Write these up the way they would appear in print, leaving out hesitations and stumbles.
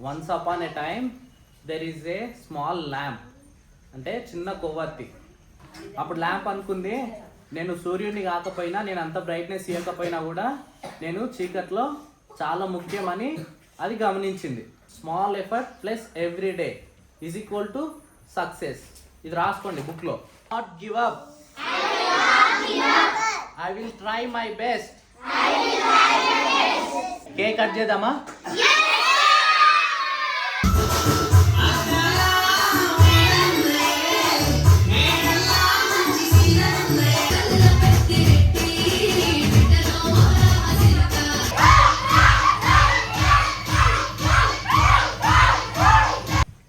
Once upon a time there is a small lamp, అంటే చిన్న కొవ్వొత్తి. అప్పుడు ల్యాంప్ అనుకుంది, నేను సూర్యుడిని కాకపోయినా, నేను అంత బ్రైట్నెస్ ఇవ్వకపోయినా కూడా నేను చీకట్లో చాలా ముఖ్యమని అది గమనించింది. Small effort plus every day is equal to success. ఇది రాసుకోండి బుక్లో. Not give up, I will try my best. Cake cut చేద్దామా?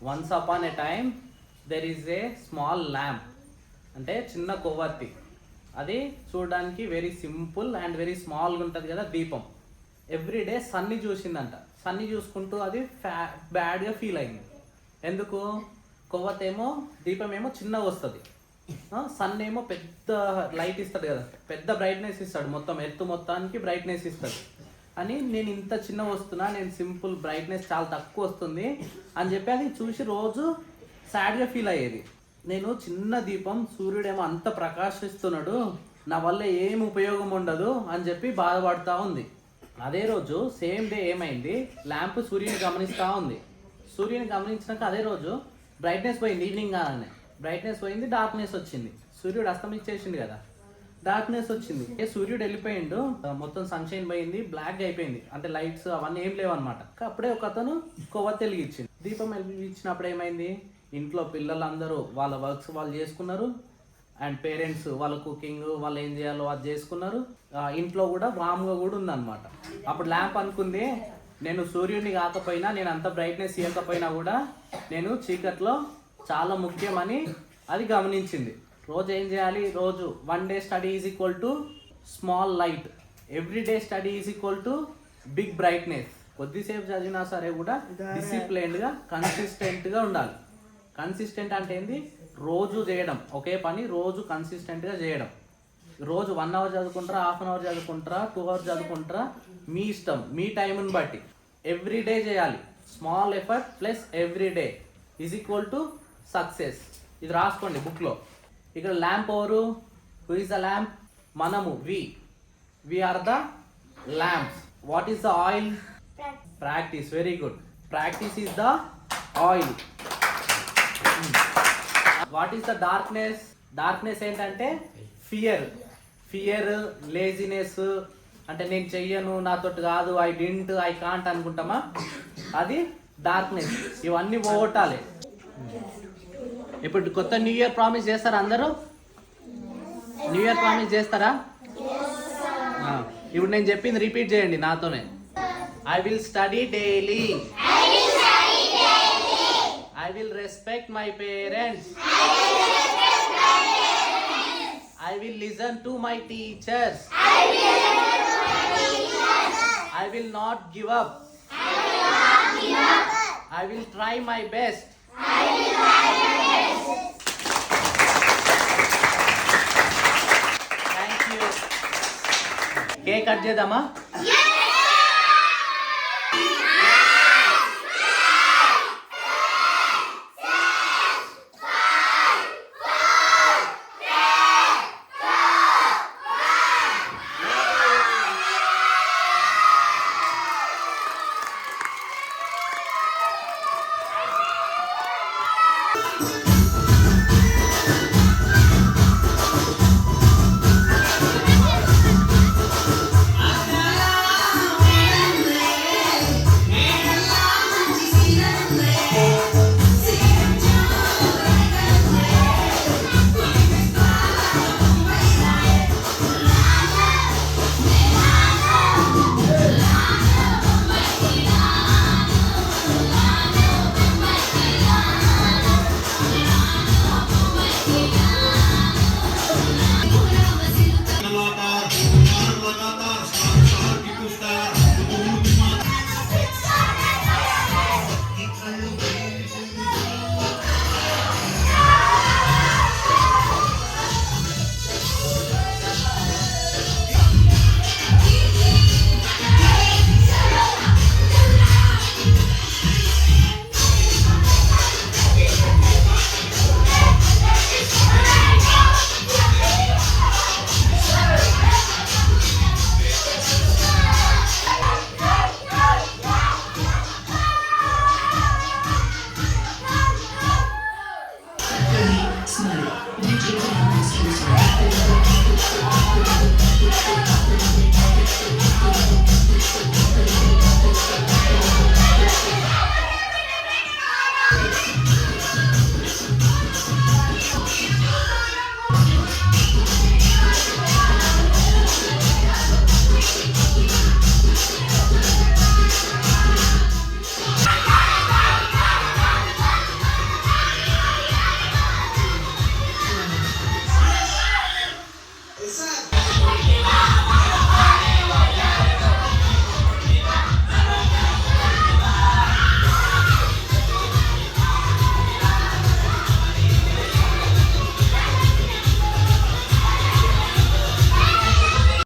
Once upon a time there is a small lamp, అంటే చిన్న కొవ్వొత్తి. అది చూడడానికి వెరీ సింపుల్ అండ్ వెరీ స్మాల్గా ఉంటుంది కదా, దీపం. ఎవ్రీడే సన్ని చూసిందంట. సన్ని చూసుకుంటూ అది బ్యాడ్గా ఫీల్ అయింది. ఎందుకు? కొవ్వొత్తేమో, దీపం ఏమో చిన్నగా వస్తుంది, సన్ ఏమో పెద్ద లైట్ ఇస్తాడు కదా, పెద్ద బ్రైట్నెస్ ఇస్తాడు, మొత్తం ఎత్తు మొత్తానికి బ్రైట్నెస్ ఇస్తాడు అని. నేను ఇంత చిన్న వస్తున్నా, నేను సింపుల్, బ్రైట్నెస్ చాలా తక్కువ వస్తుంది అని చెప్పి అది చూసి రోజు సాడ్గా ఫీల్ అయ్యేది. నేను చిన్న దీపం, సూర్యుడేమో అంత ప్రకాశిస్తున్నాడు, నా వల్ల ఏం ఉపయోగం ఉండదు అని చెప్పి బాధపడుతూ ఉంది. అదే రోజు సేమ్ డే ఏమైంది, ల్యాంప్ సూర్యుని గమనిస్తూ ఉంది. సూర్యుని గమనించినాక అదే రోజు బ్రైట్నెస్ పోయింది. ఈవినింగ్ కాగానే బ్రైట్నెస్ పోయింది, డార్క్నెస్ వచ్చింది. సూర్యుడు అస్తమించేసిండు కదా, డార్క్నెస్ వచ్చింది. సూర్యుడు వెళ్ళిపోయిండు, మొత్తం సన్షైన్ పోయింది, బ్లాక్ అయిపోయింది, అంటే లైట్స్ అవన్నీ ఏం లేవు అనమాట. అప్పుడే ఒక అతను కొవ్వొత్తి వెలిగించింది. దీపం వెలిగించినప్పుడు ఏమైంది, ఇంట్లో పిల్లలందరూ వాళ్ళ వర్క్స్ వాళ్ళు చేసుకున్నారు, అండ్ పేరెంట్స్ వాళ్ళ కుకింగ్ వాళ్ళు ఏం చేయాలో అది చేసుకున్నారు. ఇంట్లో కూడా వామ్గా కూడా ఉందన్నమాట. అప్పుడు ల్యాంప్ అనుకుంది, నేను సూర్యుడిని కాకపోయినా, నేను అంత బ్రైట్నెస్ ఇవ్వకపోయినా కూడా నేను చీకట్లో చాలా ముఖ్యమని అది గమనించింది. రోజు ఏం చేయాలి, రోజు one day study is equal to small light, every day study is equal to big brightness. కొద్దిసేపు చదివినా సరే కూడా డిసిప్లైన్డ్గా కన్సిస్టెంట్గా ఉండాలి. కన్సిస్టెంట్ అంటే ఏంది, రోజు చేయడం, ఒకే పని రోజు కన్సిస్టెంట్గా చేయడం. రోజు 1 అవర్ చదువుకుంటారా, హాఫ్ అన్ అవర్ చదువుకుంటారా, 2 అవర్స్ చదువుకుంటారా, మీ ఇష్టం, మీ టైంని బట్టి ఎవ్రీ డే చేయాలి. Small effort plus every day is equal to success. ఇది రాసుకోండి బుక్లో. ఇక్కడ ల్యాంప్ ఎవరు? Who is the lamp? మనము, we are the lamps. What is the oil? Practice. Very good. Practice is the oil. What is the darkness? Darkness ఏంటంటే fear, laziness, అంటే నేను చెయ్యను, నాతోటి కాదు, ఐ డింట్, ఐ కాంట్ అనుకుంటామా, అది darkness. ఇవన్నీ పోగొట్టాలి. ఇప్పుడు కొత్త న్యూ ఇయర్ ప్రామిస్ చేస్తారా అందరూ? న్యూ ఇయర్ ప్రామిస్ చేస్తారా? ఇప్పుడు నేను చెప్పింది రిపీట్ చేయండి నాతోనే. I will study daily, I will respect my parents, I will listen to my teachers, I will not give up, I will try my best. Thank you. Cake cut చేద్దామా?